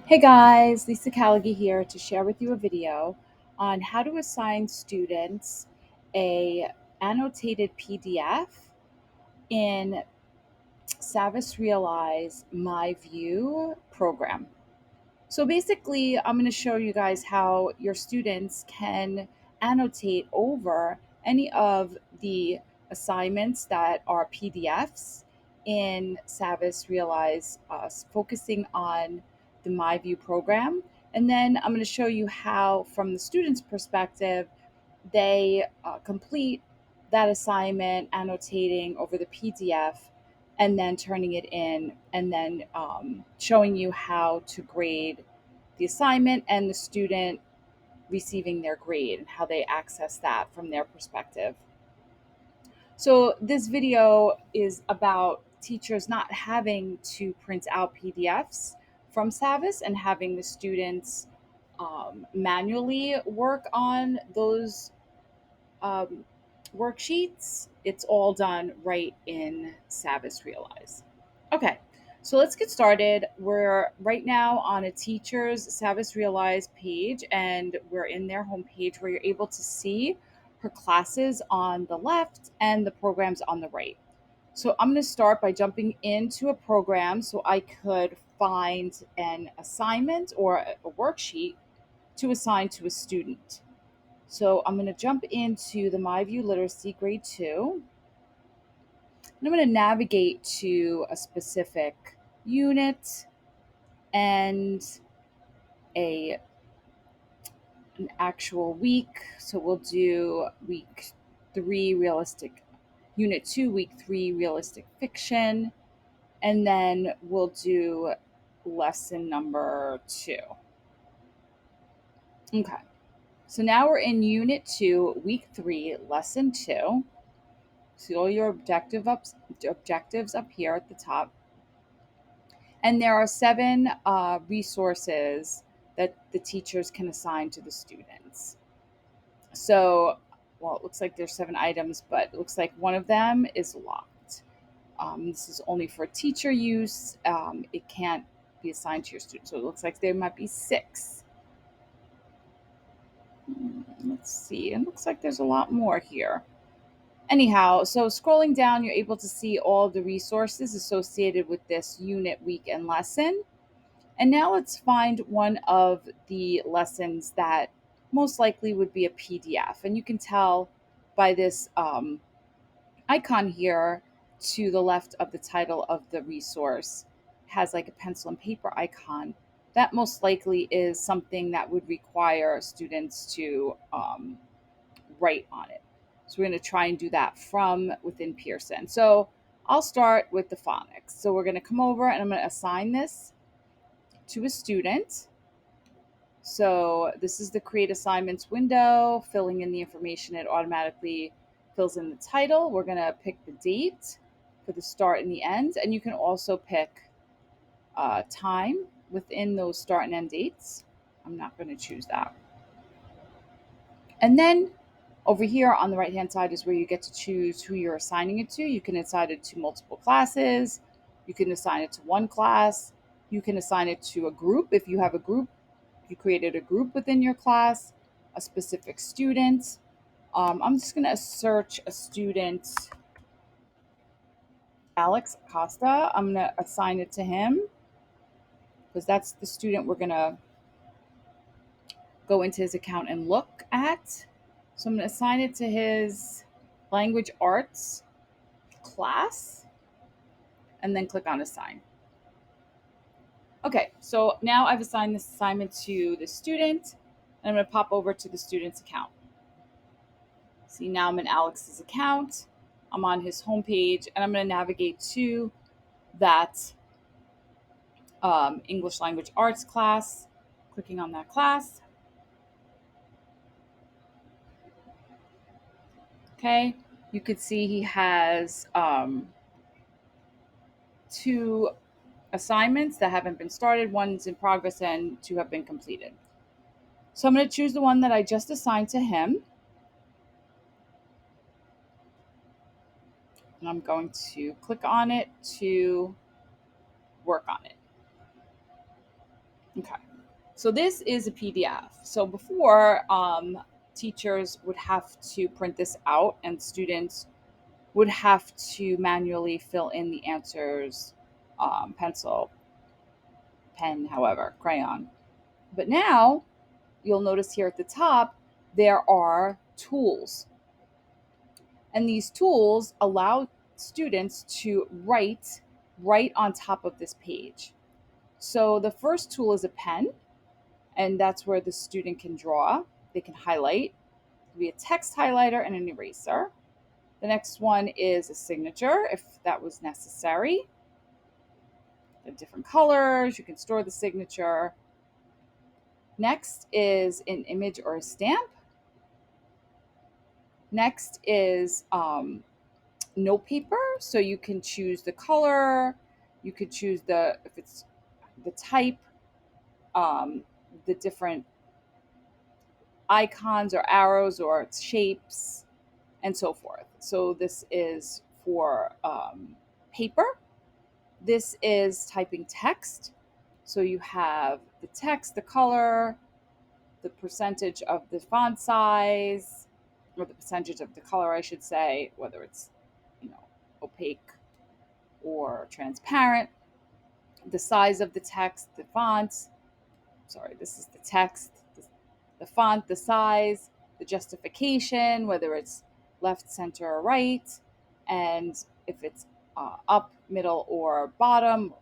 Hey guys, Lisa Callaghy here to share with you a video on how to assign students a annotated PDF in Savvis Realize My View program. So basically, I'm going to show you guys how your students can annotate over any of the assignments that are PDFs in Savvis Realize, focusing on the MyView program. And then I'm going to show you how, from the student's perspective, they complete that assignment, annotating over the PDF, and then turning it in, and then showing you how to grade the assignment and the student receiving their grade and how they access that from their perspective. So, this video is about teachers not having to print out PDFs from Savvis and having the students manually work on those um, worksheets. It's all done right in Savvis Realize. Okay, so let's get started. We're right now on a teacher's Savvis Realize page, and we're in their homepage where you're able to see her classes on the left and the programs on the right. So I'm going to start by jumping into a program so I could find an assignment or a worksheet to assign to a student. So I'm going to jump into the MyView Literacy Grade 2. And I'm going to navigate to a specific unit and a an actual week. So we'll do week 3 realistic, unit 2, week 3 realistic fiction, and then we'll do lesson number 2. Okay. So now we're in unit 2, week 3, lesson 2. See all your objectives up here at the top. And there are 7 resources that the teachers can assign to the students. So, well, it looks like there's 7 items, but it looks like one of them is locked. This is only for teacher use. It can't be assigned to your students. So it looks like there might be 6. Let's see. It looks like there's a lot more here. Anyhow, so scrolling down, you're able to see all the resources associated with this unit, week, and lesson. And now let's find one of the lessons that most likely would be a PDF. And you can tell by this icon here to the left of the title of the resource has like a pencil and paper icon. That most likely is something that would require students to write on it. So we're going to try and do that from within Pearson. So I'll start with the phonics. So we're going to come over and I'm going to assign this to a student. So this is the create assignments window, filling in the information. It automatically fills in the title. We're going to pick the date for the start and the end. And you can also pick time within those start and end dates. I'm not going to choose that. And then over here on the right hand side is where you get to choose who you're assigning it to. You can assign it to multiple classes. You can assign it to one class. You can assign it to a group. If you have a group, you created a group within your class, a specific student. I'm just going to search a student, Alex Costa. I'm going to assign it to him because that's the student we're going to go into his account and look at. So I'm going to assign it to his language arts class and then click on assign. Okay, so now I've assigned this assignment to the student and I'm going to pop over to the student's account. See, now I'm in Alex's account. I'm on his homepage and I'm going to navigate to that English language arts class, clicking on that class. Okay, you could see he has 2 assignments that haven't been started, one's in progress, and 2 have been completed. So I'm going to choose the one that I just assigned to him. And I'm going to click on it to work on it. Okay. So this is a PDF. So before, teachers would have to print this out and students would have to manually fill in the answers, pencil, pen, however, crayon. But now you'll notice here at the top, there are tools. And these tools allow students to write right on top of this page. So the first tool is a pen, and that's where the student can draw. They can highlight. It could be a text highlighter and an eraser. The next one is a signature, if that was necessary. The different colors, you can store the signature. Next is an image or a stamp. Next is note paper. So you can choose the color, you could choose if it's the type, um, the different icons or arrows or shapes, and so forth. So this is for paper. This is typing text. So you have the text, the color, the percentage of the font size, or the percentage of the color, I should say, whether it's, opaque or transparent, the size of the text, the font. Sorry, this is the text, the font, the size, the justification, whether it's left, center, or right, and if it's up, middle, or bottom,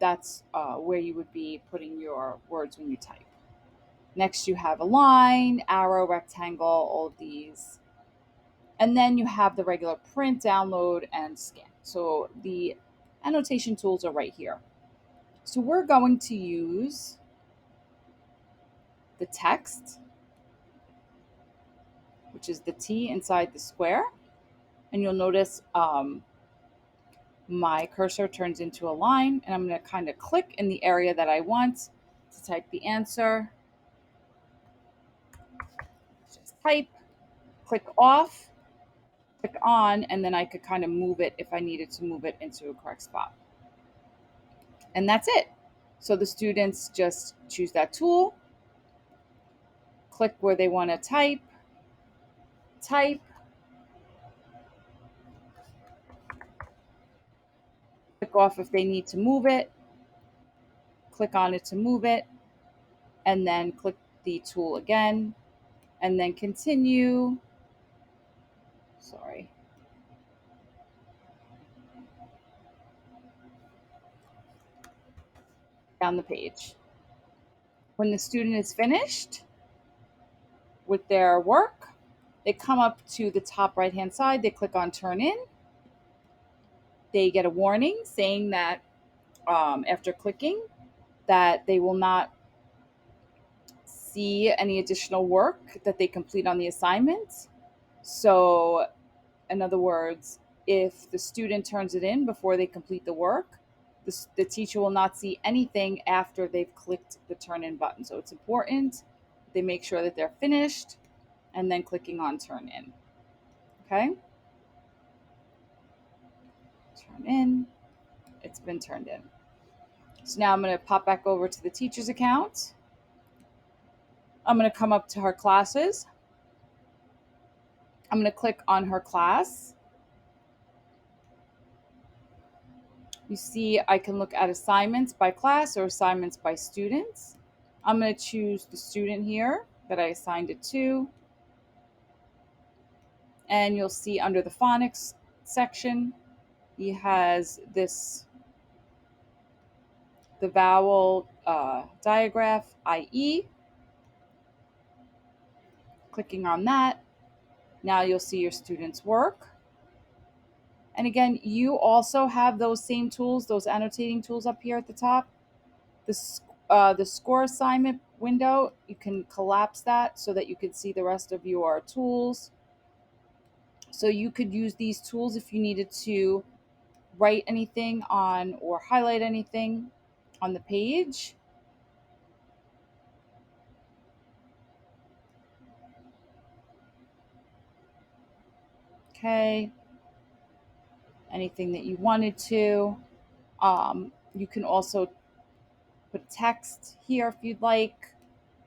that's where you would be putting your words when you type. Next, you have a line, arrow, rectangle, all of these. And then you have the regular print, download, and scan. So the annotation tools are right here. So we're going to use the text, which is the T inside the square. And you'll notice my cursor turns into a line, and I'm going to kind of click in the area that I want to type the answer. Just type, click off, click on, and then I could kind of move it if I needed to move it into a correct spot. And that's it. So the students just choose that tool, click where they want to type, click off if they need to move it, click on it to move it, and then click the tool again, and then continue. Sorry. Down the page. When the student is finished with their work, they come up to the top right hand side, they click on turn in. They get a warning saying that after clicking, that they will not see any additional work that they complete on the assignment. So, in other words, if the student turns it in before they complete the work, the teacher will not see anything after they've clicked the turn in button. So it's important they make sure that they're finished and then clicking on turn in. Okay? Turn in. It's been turned in. So now I'm going to pop back over to the teacher's account. I'm going to come up to her classes. I'm going to click on her class. You see, I can look at assignments by class or assignments by students. I'm going to choose the student here that I assigned it to. And you'll see under the phonics section, he has the vowel diagraph, IE. Clicking on that, now you'll see your student's work. And again, you also have those same tools, those annotating tools up here at the top. The score assignment window, you can collapse that so that you can see the rest of your tools. So you could use these tools if you needed to write anything on or highlight anything on the page. Okay. Anything that you wanted to. You can also put a text here if you'd like,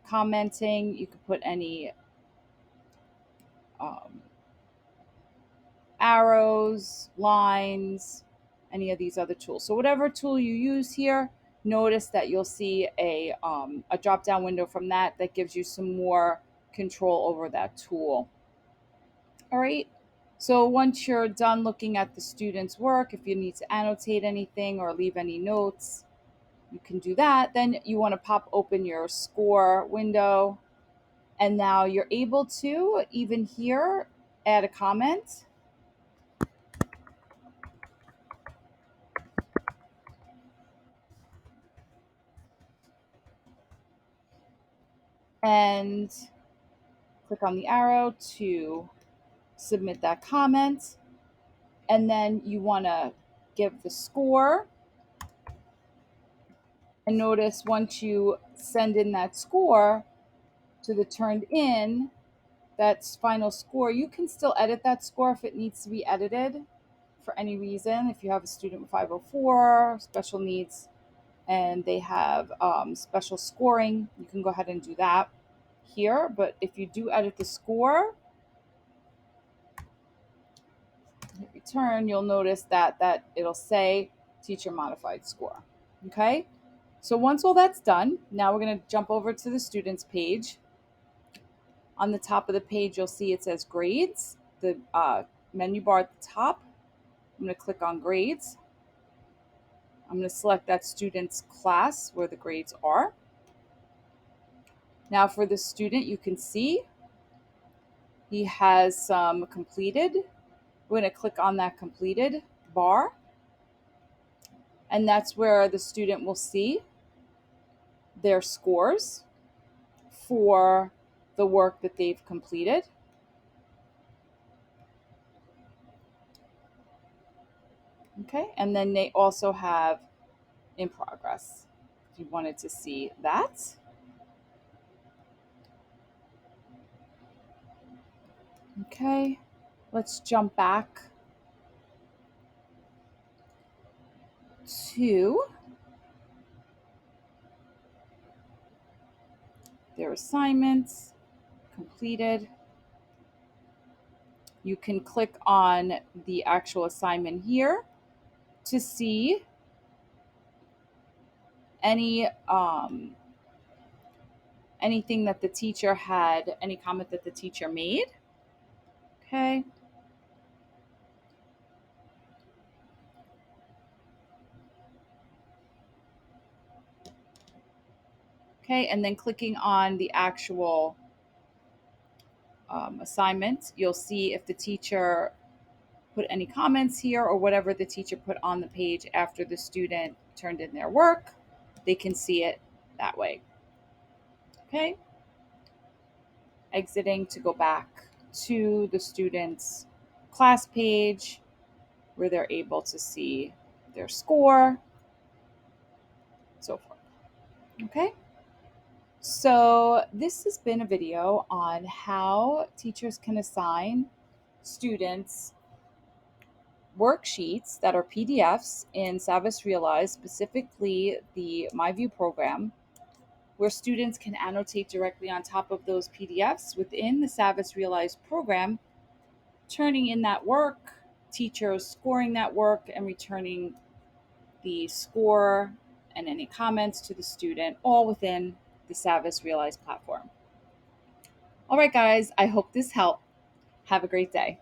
commenting. You could put any um, arrows, lines, any of these other tools. So whatever tool you use here, notice that you'll see a drop down window from that gives you some more control over that tool. All right. So once you're done looking at the student's work, if you need to annotate anything or leave any notes, you can do that. Then you want to pop open your score window. And now you're able to, even here, add a comment. And click on the arrow to submit that comment. And then you want to give the score. And notice once you send in that score to the turned in, that final score, you can still edit that score if it needs to be edited for any reason. If you have a student with 504 special needs and they have special scoring, you can go ahead and do that here. But if you do edit the score, hit return, you'll notice that it'll say teacher modified score. Okay, so once all that's done, now we're going to jump over to the students page. On the top of the page, you'll see it says grades, the menu bar at the top. I'm going to click on grades. I'm going to select that student's class where the grades are. Now for the student, you can see he has some completed. We're going to click on that completed bar. And that's where the student will see their scores for the work that they've completed. Okay, and then they also have in progress, if you wanted to see that. Okay, let's jump back to their assignments completed. You can click on the actual assignment here to see any anything that the teacher had, any comment that the teacher made. Okay. Okay, and then clicking on the actual assignment, you'll see if the teacher put any comments here or whatever the teacher put on the page after the student turned in their work. They can see it that way. Okay. Exiting to go back to the student's class page where they're able to see their score, so forth. Okay. So this has been a video on how teachers can assign students worksheets that are PDFs in Savvis Realize, specifically the MyView program, where students can annotate directly on top of those PDFs within the Savvis Realize program, turning in that work, teachers scoring that work, and returning the score and any comments to the student, all within the Savvis Realize platform. All right, guys, I hope this helped. Have a great day.